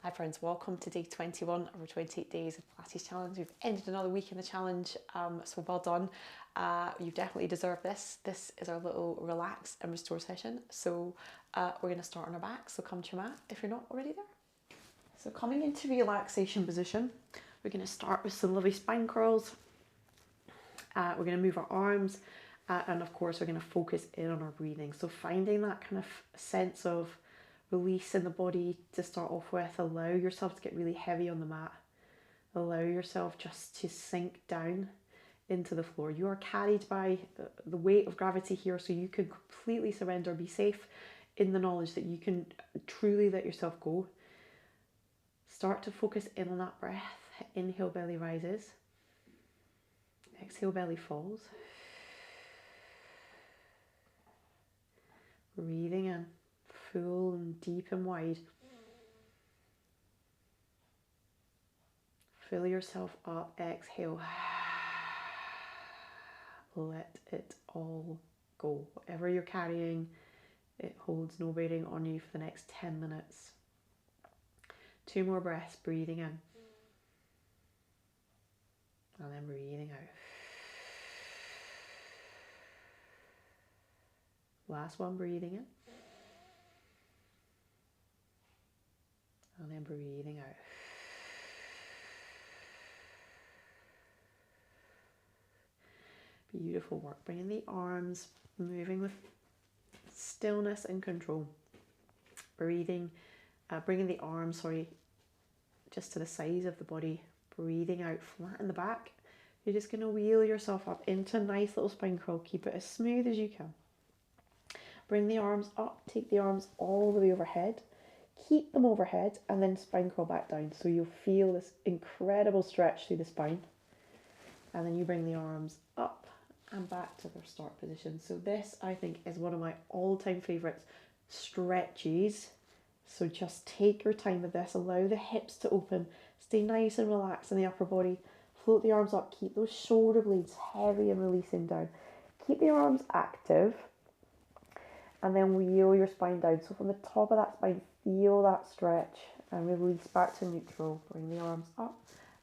Hi friends, welcome to day 21 of our 28 Days of Pilates challenge. We've ended another week in the challenge, so well done. You definitely deserve this. This is our little relax and restore session. So we're going to start on our back, so come to your mat if you're not already there. So coming into relaxation position, we're going to start with some lovely spine curls. We're going to move our arms and of course we're going to focus in on our breathing. So finding that kind of sense of release in the body to start off with. Allow yourself to get really heavy on the mat. Allow yourself just to sink down into the floor. You are carried by the weight of gravity here, so you can completely surrender, be safe in the knowledge that you can truly let yourself go. Start to focus in on that breath. Inhale, belly rises. Exhale, belly falls. Breathing in. Full and deep and wide. Fill yourself up. Exhale. Let it all go. Whatever you're carrying, it holds no bearing on you for the next 10 minutes. 2 more breaths, breathing in. And then breathing out. Last one, breathing in. And then breathing out. Beautiful work. Bringing the arms, moving with stillness and control. Bringing the arms, just to the sides of the body. Breathing out, flat in the back. You're just going to wheel yourself up into a nice little spine curl. Keep it as smooth as you can. Bring the arms up, take the arms all the way overhead. Keep them overhead and then spine curl back down. So you'll feel this incredible stretch through the spine. And then you bring the arms up and back to their start position. So this, I think, is one of my all-time favourites stretches. So just take your time with this. Allow the hips to open. Stay nice and relaxed in the upper body. Float the arms up. Keep those shoulder blades heavy and releasing down. Keep the arms active. And then wheel your spine down. So from the top of that spine, feel that stretch and release back to neutral. Bring the arms up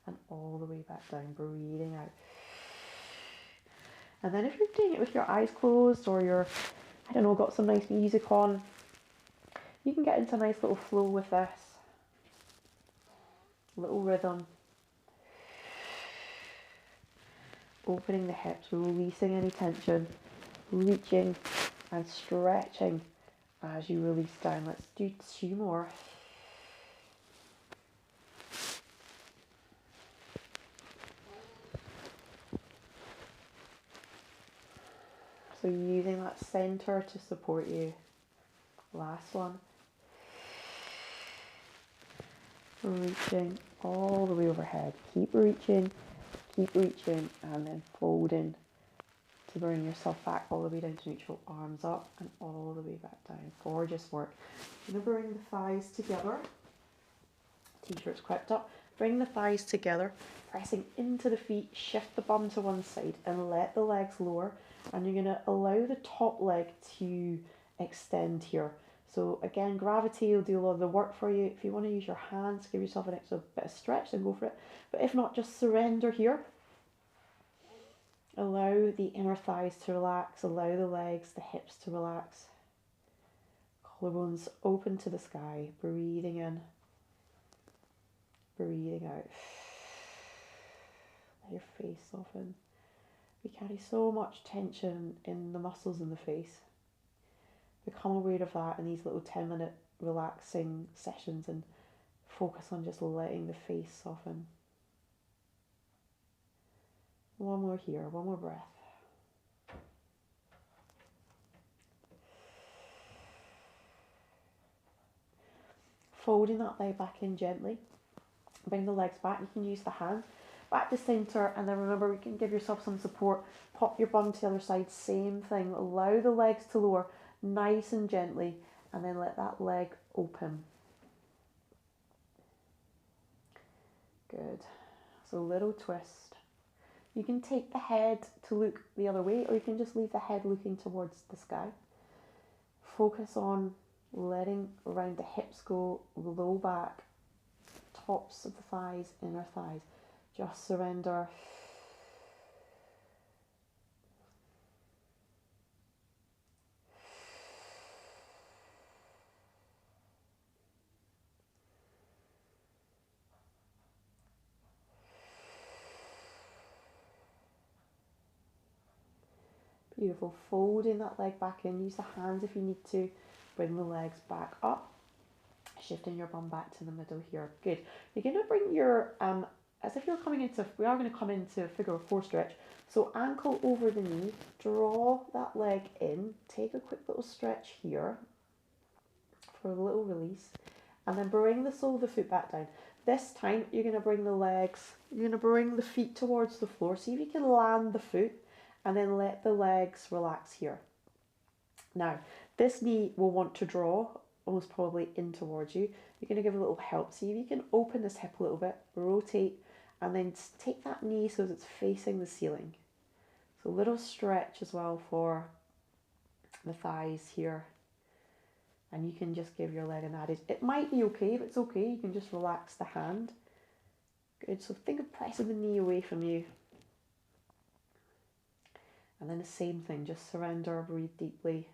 and all the way back down. Breathing out. And then if you're doing it with your eyes closed or you're, got some nice music on, you can get into a nice little flow with this. Little rhythm. Opening the hips, releasing any tension, reaching and stretching as you release down. Let's do 2 more. So using that center to support you. Last one. Reaching all the way overhead. Keep reaching, and then folding to bring yourself back all the way down to neutral. Arms up and all the way back down. Gorgeous work. You're going to bring the thighs together. T-shirts crept up. Bring the thighs together, pressing into the feet. Shift the bum to one side and let the legs lower. And you're going to allow the top leg to extend here. So again, gravity will do a lot of the work for you. If you want to use your hands, give yourself an extra bit of stretch, then go for it. But if not, just surrender here. Allow the inner thighs to relax. Allow the legs, the hips to relax. Collarbones open to the sky. Breathing in. Breathing out. Let your face soften. We carry so much tension in the muscles in the face. Become aware of that in these little 10-minute relaxing sessions and focus on just letting the face soften. One more here, one more breath. Folding that leg back in gently. Bring the legs back. You can use the hands back to center, and then remember, you can give yourself some support. Pop your bum to the other side. Same thing. Allow the legs to lower nice and gently, and then let that leg open. Good. So little twist. You can take the head to look the other way, or you can just leave the head looking towards the sky. Focus on letting around the hips go, low back, tops of the thighs, inner thighs. Just surrender. Beautiful. Folding that leg back in. Use the hands if you need to. Bring the legs back up. Shifting your bum back to the middle here. Good. You're going to bring your, as if you're coming into, we are going to come into figure of four stretch. So ankle over the knee. Draw that leg in. Take a quick little stretch here for a little release. And then bring the sole of the foot back down. This time you're going to bring the legs, you're going to bring the feet towards the floor. See if you can land the foot. And then let the legs relax here. Now, this knee will want to draw almost probably in towards you. You're going to give a little help. See if you can open this hip a little bit, rotate, and then take that knee so that it's facing the ceiling. So a little stretch as well for the thighs here. And you can just give your leg an added. It might be okay. If it's okay, you can just relax the hand. Good. So think of pressing the knee away from you. And then the same thing, just surrender, breathe deeply.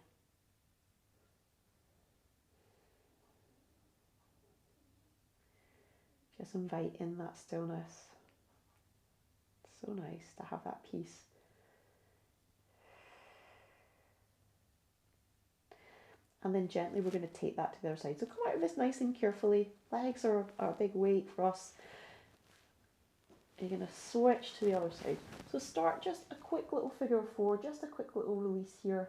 Just invite in that stillness. It's so nice to have that peace. And then gently we're going to take that to the other side. So come out of this nice and carefully. Legs are a big weight for us. You're going to switch to the other side. So start just a quick little figure of four, just a quick little release here.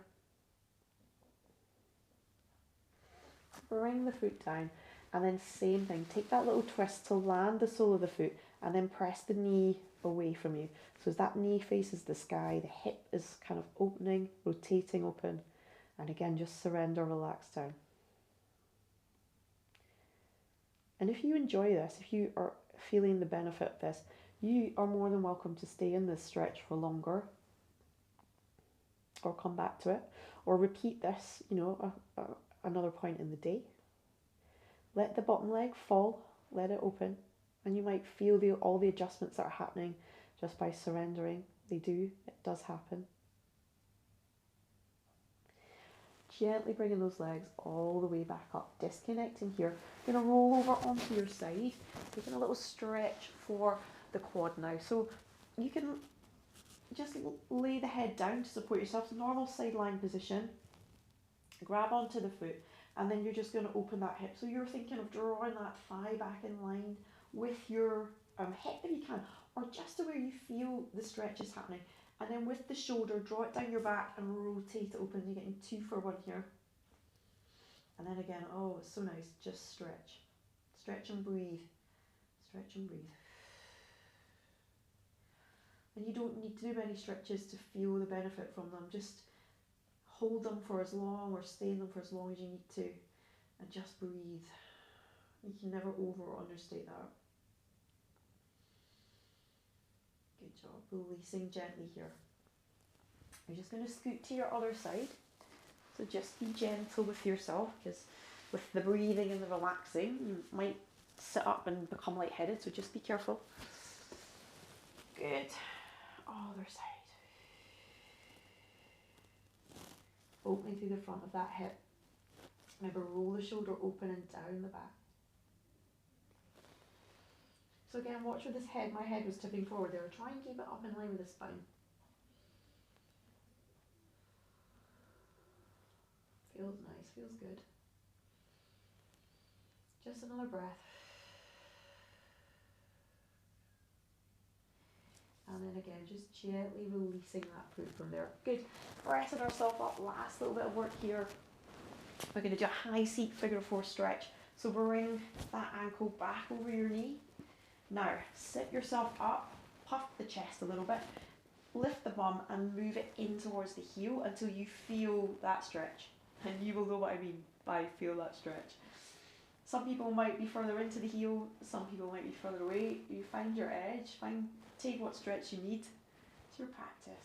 Bring the foot down, and then same thing. Take that little twist to land the sole of the foot, and then press the knee away from you. So as that knee faces the sky, the hip is kind of opening, rotating open. And again, just surrender, relax down. And if you enjoy this, if you are feeling the benefit of this, you are more than welcome to stay in this stretch for longer, or come back to it, or repeat this, another point in the day. Let the bottom leg fall, let it open, and you might feel all the adjustments that are happening just by surrendering. It does happen. Gently bringing those legs all the way back up, disconnecting here. You're going to roll over onto your side, taking a little stretch for the quad now. So you can just lay the head down to support yourself. So normal side lying position. Grab onto the foot, and then you're just going to open that hip. So you're thinking of drawing that thigh back in line with your hip if you can, or just to where you feel the stretch is happening. And then with the shoulder, draw it down your back and rotate it open. You're getting 2 for 1 here. And then again, oh, it's so nice. Just stretch. Stretch and breathe. Stretch and breathe. And you don't need to do many stretches to feel the benefit from them. Just hold them for as long, or stay in them for as long as you need to. And just breathe. You can never over or understate that. Good job. Releasing gently here. You're just going to scoot to your other side. So just be gentle with yourself, because with the breathing and the relaxing, you might sit up and become lightheaded. So just be careful. Good. Other side. Opening through the front of that hip. Remember, roll the shoulder open and down the back. So again, watch with this head. My head was tipping forward there. Try and keep it up in line with the spine. Feels nice, feels good. Just another breath. And then again, just gently releasing that foot from there. Good. Pressing ourselves up. Last little bit of work here. We're going to do a high seat figure 4 stretch. So bring that ankle back over your knee. Now, sit yourself up. Puff the chest a little bit. Lift the bum and move it in towards the heel until you feel that stretch. And you will know what I mean by feel that stretch. Some people might be further into the heel. Some people might be further away. You find your edge. Take what stretch you need. It's your practice.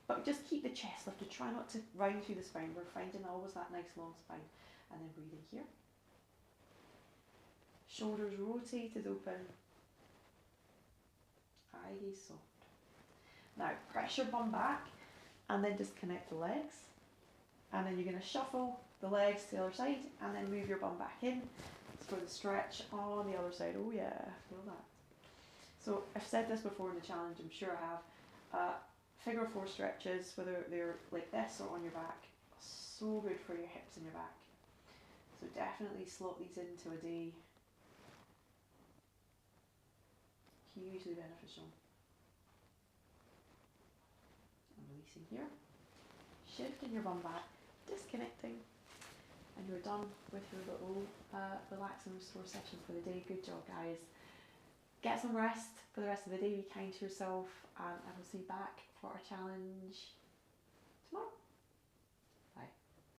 But just keep the chest lifted. Try not to round through the spine. We're finding always that nice long spine. And then breathing here. Shoulders rotated open. Eye gaze soft. Now press your bum back and then disconnect the legs. And then you're going to shuffle the legs to the other side and then move your bum back in for the stretch on the other side. Oh yeah, feel that. So I've said this before in the challenge, I'm sure I have. Figure 4 stretches, whether they're like this or on your back, so good for your hips and your back. So definitely slot these into a day. Hugely beneficial. And releasing here. Shifting your bum back, disconnecting, and you're done with your little relax and restore session for the day. Good job, guys. Get some rest for the rest of the day. Be kind to yourself, and I will see you back for our challenge